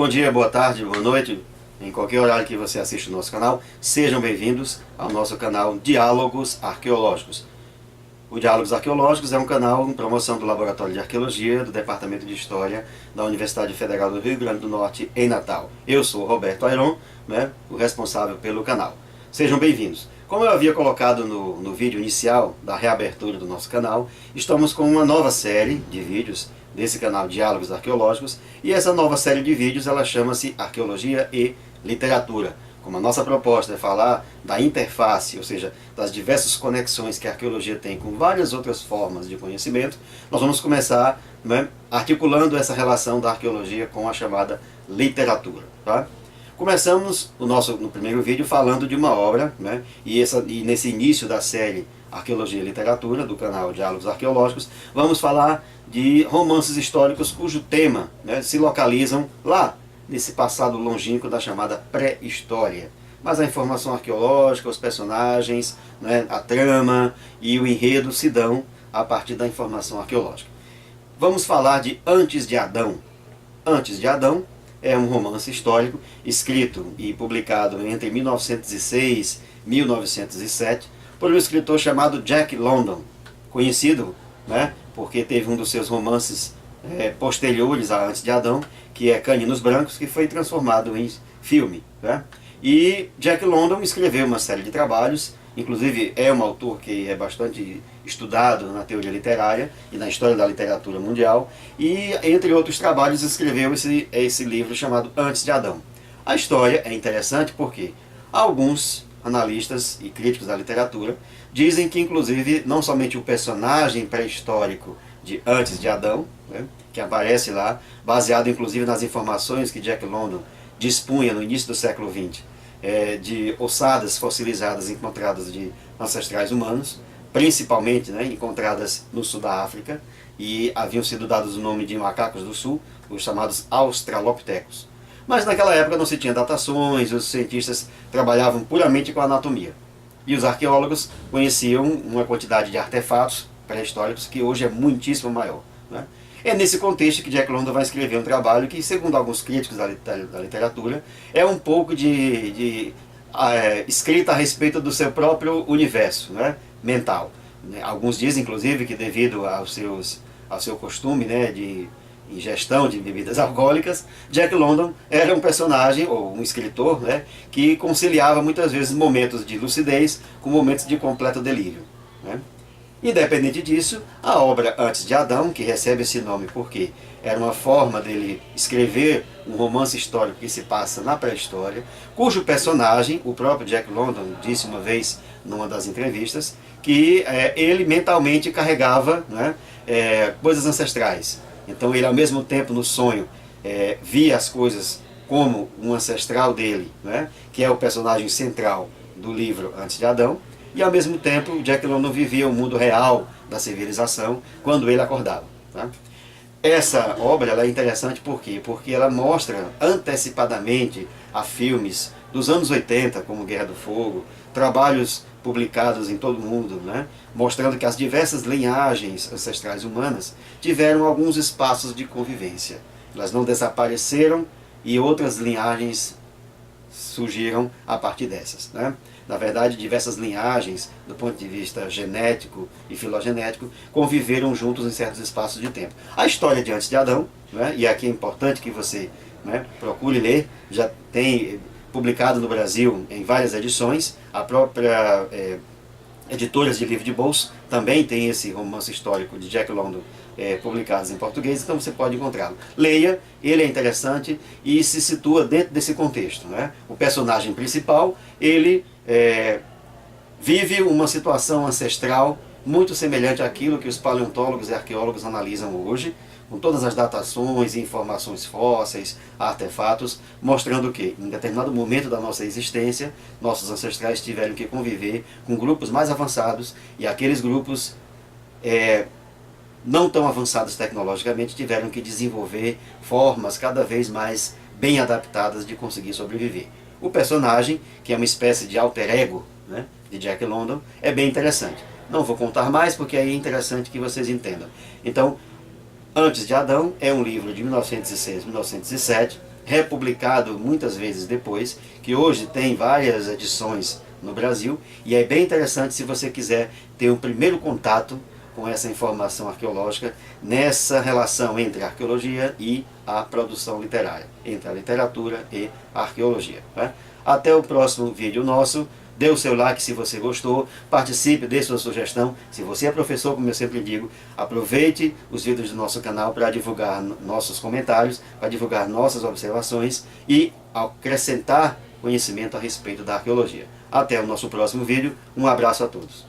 Bom dia, boa tarde, boa noite, em qualquer horário que você assiste o nosso canal, sejam bem-vindos ao nosso canal Diálogos Arqueológicos. O Diálogos Arqueológicos é um canal em promoção do Laboratório de Arqueologia do Departamento de História da Universidade Federal do Rio Grande do Norte, em Natal. Eu sou Roberto Ayron, o responsável pelo canal. Sejam bem-vindos. Como eu havia colocado no vídeo inicial da reabertura do nosso canal, estamos com uma nova série de vídeos desse canal Diálogos Arqueológicos, e essa nova série de vídeos ela chama-se Arqueologia e Literatura. Como a nossa proposta é falar da interface, ou seja, das diversas conexões que a arqueologia tem com várias outras formas de conhecimento, nós vamos começar articulando essa relação da arqueologia com a chamada literatura. Tá? Começamos no primeiro vídeo falando de uma obra, e nesse início da série Arqueologia e Literatura, do canal Diálogos Arqueológicos, vamos falar de romances históricos cujo tema se localizam lá, nesse passado longínquo da chamada pré-história. Mas a informação arqueológica, os personagens, a trama e o enredo se dão a partir da informação arqueológica. Vamos falar de Antes de Adão. Antes de Adão é um romance histórico escrito e publicado entre 1906 e 1907 por um escritor chamado Jack London, conhecido porque teve um dos seus romances posteriores a Antes de Adão, que é Caninos Brancos, que foi transformado em filme. E Jack London escreveu uma série de trabalhos, inclusive é um autor que é bastante estudado na teoria literária e na história da literatura mundial, e entre outros trabalhos escreveu esse livro chamado Antes de Adão. A história é interessante porque alguns analistas e críticos da literatura dizem que inclusive não somente o personagem pré-histórico de Antes de Adão, que aparece lá, baseado inclusive nas informações que Jack London dispunha no início do século XX, de ossadas fossilizadas encontradas de ancestrais humanos, principalmente encontradas no sul da África, e haviam sido dados o nome de macacos do sul, os chamados Australopithecus. Mas naquela época não se tinha datações, os cientistas trabalhavam puramente com a anatomia. E os arqueólogos conheciam uma quantidade de artefatos pré-históricos que hoje é muitíssimo maior. É nesse contexto que Jack London vai escrever um trabalho que, segundo alguns críticos da literatura, é um pouco de escrita a respeito do seu próprio universo mental. Alguns dizem, inclusive, que devido ao seu costume de ingestão de bebidas alcoólicas, Jack London era um personagem, ou um escritor, que conciliava muitas vezes momentos de lucidez com momentos de completo delírio. Independente disso, a obra Antes de Adão, que recebe esse nome porque era uma forma dele escrever um romance histórico que se passa na pré-história, cujo personagem, o próprio Jack London disse uma vez numa das entrevistas, que ele mentalmente carregava coisas ancestrais. Então ele, ao mesmo tempo, no sonho, via as coisas como um ancestral dele, que é o personagem central do livro Antes de Adão, e ao mesmo tempo Jack London vivia o mundo real da civilização quando ele acordava. Essa obra ela é interessante por quê? Porque ela mostra antecipadamente a filmes dos anos 80, como Guerra do Fogo, trabalhos publicados em todo o mundo, mostrando que as diversas linhagens ancestrais humanas tiveram alguns espaços de convivência. Elas não desapareceram e outras linhagens surgiram a partir dessas. Na verdade, diversas linhagens, do ponto de vista genético e filogenético, conviveram juntos em certos espaços de tempo. A história de Antes de Adão, e aqui é importante que você procure ler, já tem publicado no Brasil em várias edições, a própria Editoras de Livro de Bolso também tem esse romance histórico de Jack London publicados em português, então você pode encontrá-lo. Leia, ele é interessante e se situa dentro desse contexto. O personagem principal, ele vive uma situação ancestral muito semelhante àquilo que os paleontólogos e arqueólogos analisam hoje, com todas as datações, informações fósseis, artefatos, mostrando que, em determinado momento da nossa existência, nossos ancestrais tiveram que conviver com grupos mais avançados, e aqueles grupos não tão avançados tecnologicamente tiveram que desenvolver formas cada vez mais bem adaptadas de conseguir sobreviver. O personagem, que é uma espécie de alter ego de Jack London, é bem interessante. Não vou contar mais porque aí é interessante que vocês entendam. Então, Antes de Adão é um livro de 1906, 1907, republicado muitas vezes depois, que hoje tem várias edições no Brasil, e é bem interessante se você quiser ter um primeiro contato com essa informação arqueológica, nessa relação entre a arqueologia e a produção literária, entre a literatura e a arqueologia. Tá? Até o próximo vídeo nosso. Dê o seu like se você gostou, participe, dê sua sugestão. Se você é professor, como eu sempre digo, aproveite os vídeos do nosso canal para divulgar nossos comentários, para divulgar nossas observações e acrescentar conhecimento a respeito da arqueologia. Até o nosso próximo vídeo. Um abraço a todos.